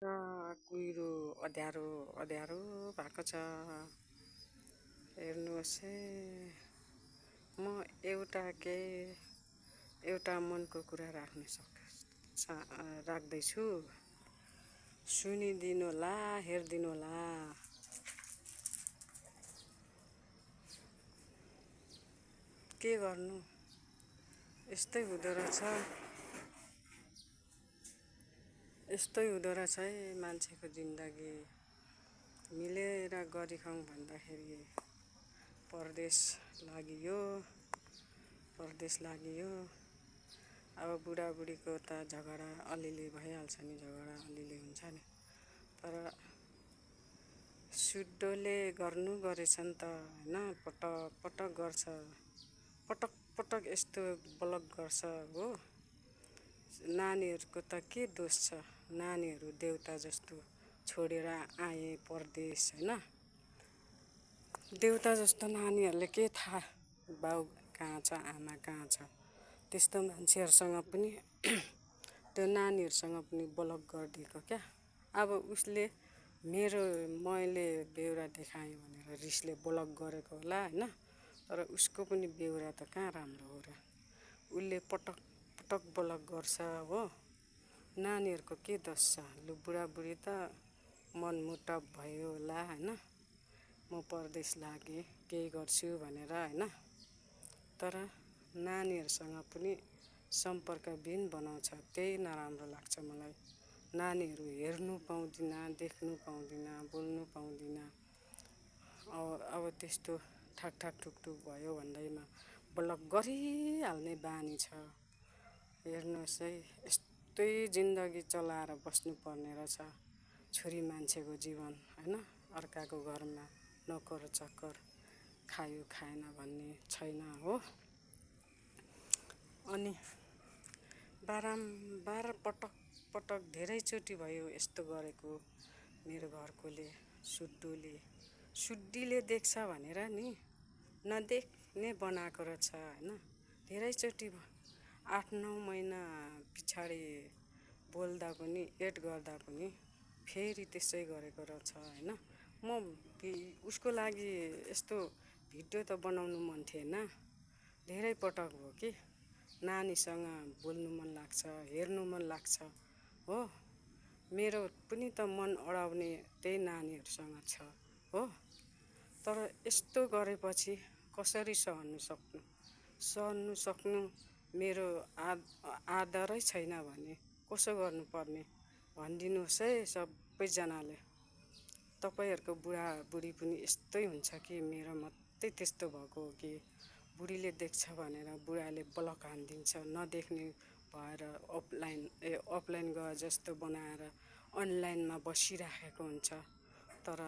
कुहिरो अँध्यारो अँध्यारो भएको छ। हेर्नुहोस् है, म एउटा मनको कुरा राख्दैछु। सुनिदिनुहोला, हेरिदिनुहोला। के गर्नु, यस्तै हुँदो रहेछ है मान्छेको जिन्दगी। मिलेर गरिखाउँ भन्दाखेरि परदेश लागियो। अब बुढाबुढीको त झगडा अलिअलि भइहाल्छ नि, झगडा अलिअलि हुन्छ नि। तर सुड्डोले गर्नु गरेछ नि त होइन, पटक गर्छ, पटक यस्तो ब्लक गर्छ हो। नानीहरूको त के दोष छ, नानीहरू देउता जस्तो छोडेर आए परदेश होइन। देउता जस्तो नानीहरूले के थाहा बाउ कहाँ छ, आमा कहाँ छ। त्यस्तो मान्छेहरूसँग पनि त्यो नानीहरूसँग पनि ब्लक गरिदिएको क्या। अब उसले मैले बेहोरा देखाएँ भनेर रिसले ब्लक गरेको होला होइन। तर उसको पनि बेहोरा त कहाँ राम्रो हो र। उसले पटक ब्लक गर्छ हो। नानीहरूको के दोष छ। लु बुढाबुढी त मनमुटाव भयो होला होइन, म परदेश लागेँ केही गर्छु भनेर होइन। तर नानीहरूसँग पनि सम्पर्कविहीन बनाउँछ, त्यही नराम्रो लाग्छ मलाई। नानीहरू हेर्नु पाउँदिनँ, देख्नु पाउँदिनँ, बोल्नु पाउँदिनँ। अब त्यस्तो ठाकठाक ठुकठुक भयो भन्दैमा ब्लक गरिहाल्ने बानी छ। हेर्नुहोस् है, यस्तै जिन्दगी चलाएर बस्नुपर्ने रहेछ छोरी मान्छेको जीवन होइन। अर्काको घरमा नोकर चाकर, खायो खाएन भन्ने छैन हो। अनि बारम्बार पटक धेरैचोटि भयो यस्तो गरेको मेरो घरकोले। सुड्डीले देख्छ भनेर नि नदेख्ने बनाएको रहेछ होइन। धेरैचोटि 8-9 महिना पछाडि बोल्दा पनि एड गर्दा पनि फेरि त्यसै गरेको रहेछ होइन। उसको लागि यस्तो भिडियो त बनाउनु मन थिएन। धेरै पटक हो कि नानीसँग बोल्नु मन लाग्छ, हेर्नु मन लाग्छ हो। मेरो पनि त मन अडाउने त्यही नानीहरूसँग छ हो। तर यस्तो गरेपछि कसरी सहनु सक्नु मेरो आदरै छैन भने कसो गर्नुपर्ने भनिदिनुहोस् है सबैजनाले। तपाईँहरूको बुढाबुढी पनि यस्तै हुन्छ कि मेरो मात्रै त्यस्तो भएको हो कि बुढीले देख्छ भनेर बुढाले ब्लक हानिदिन्छ, नदेख्ने भएर अफलाइन गए जस्तो बनाएर अनलाइनमा बसिराखेको हुन्छ। तर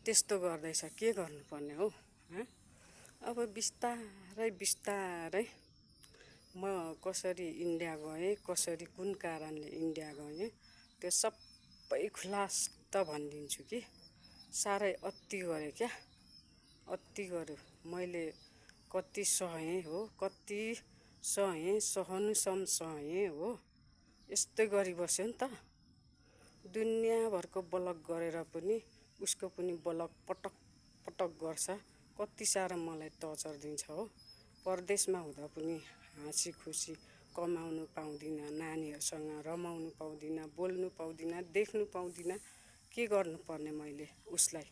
त्यस्तो गर्दैछ, के गर्नुपर्ने हो। अब बिस्तारै म कसरी इन्डिया गएँ, कुन कारणले इन्डिया गएँ त्यो सबै खुलास्त भनिदिन्छु कि। साह्रै अति गरेँ क्या, अति गर्यो मैले। कति सहेँ हो, सहनुसम्म सहेँ हो। यस्तै गरिबस्यो नि त। दुनियाँभरको ब्लक गरेर पनि उसको पनि ब्लक पटक गर्छ। कति साह्रो मलाई टर्चर दिन्छ हो। परदेशमा हुँदा पनि हाँसी खुसी कमाउनु पाउँदिनँ, नानीहरूसँग रमाउनु पाउँदिनँ, बोल्नु पाउँदिनँ, देख्नु पाउँदिनँ। के गर्नुपर्ने मैले उसलाई।